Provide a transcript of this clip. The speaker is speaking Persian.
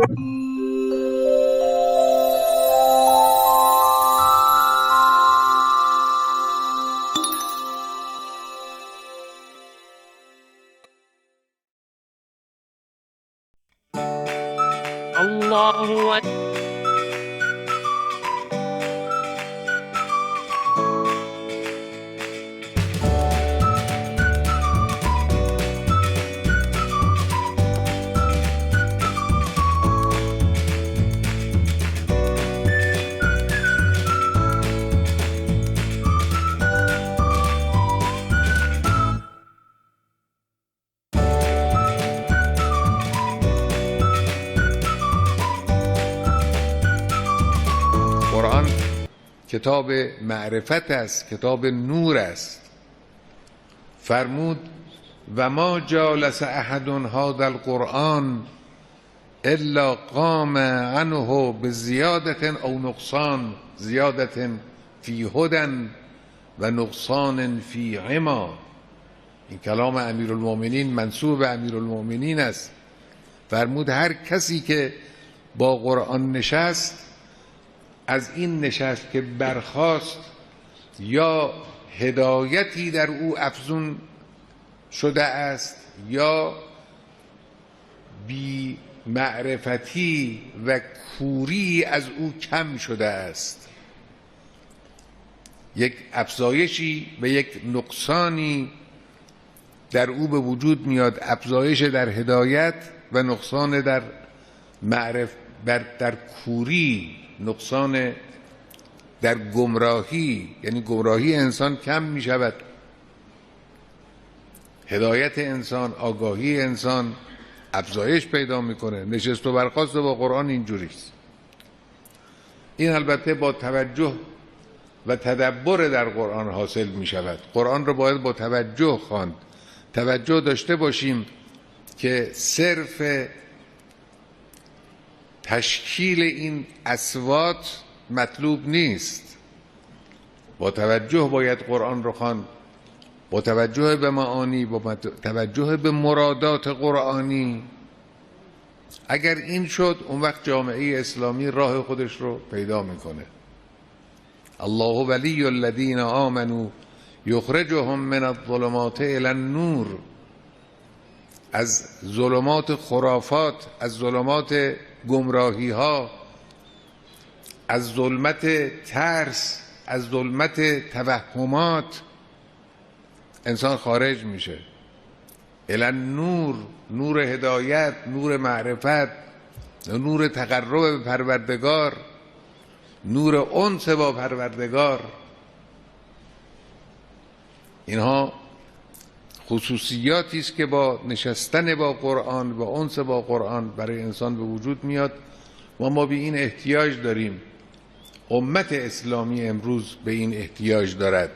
الله أكبر. قرآن کتاب معرفت است، کتاب نور است. فرمود و ما جالس احد هذا القرآن الا قام عنه بزیادة او نقصان، زیادة فی هدى و نقصان فی عما. این کلام امیرالمؤمنین منسوب به امیرالمؤمنین است. فرمود هر کسی که با قرآن نشست، از این نشست که برخاست یا هدایتی در او افزون شده است یا بی معرفتی و کوری از او کم شده است. یک افزایشی و یک نقصانی در او به وجود میاد، افزایش در هدایت و نقصان در در کوری، نقصان در گمراهی، یعنی گمراهی انسان کم می شود، هدایت انسان، آگاهی انسان افزایش پیدا میکنه. نشست و برخاست با قرآن اینجوریست. این البته با توجه و تدبر در قرآن حاصل می شود. قرآن رو باید با توجه خواند. توجه داشته باشیم که صرف تشکیل این اصوات مطلوب نیست. با توجه باید قرآن رو خواند، با توجه به معانی، با توجه به مرادات قرآنی. اگر این شد، اون وقت جامعه اسلامی راه خودش رو پیدا میکنه. الله ولی الذین آمنوا یخرجهم من الظلمات الی النور. از ظلمات خرافات، از ظلمات گمراهی ها، از ظلمت ترس، از ظلمت توهمات انسان خارج میشه. الی النور، نور هدایت، نور معرفت، نور تقرب به پروردگار، نور انس با پروردگار. اینها خصوصیاتی است که با نشستن با قرآن و انس با قرآن برای انسان به وجود میاد و ما به این احتیاج داریم. امت اسلامی امروز به این احتیاج دارد.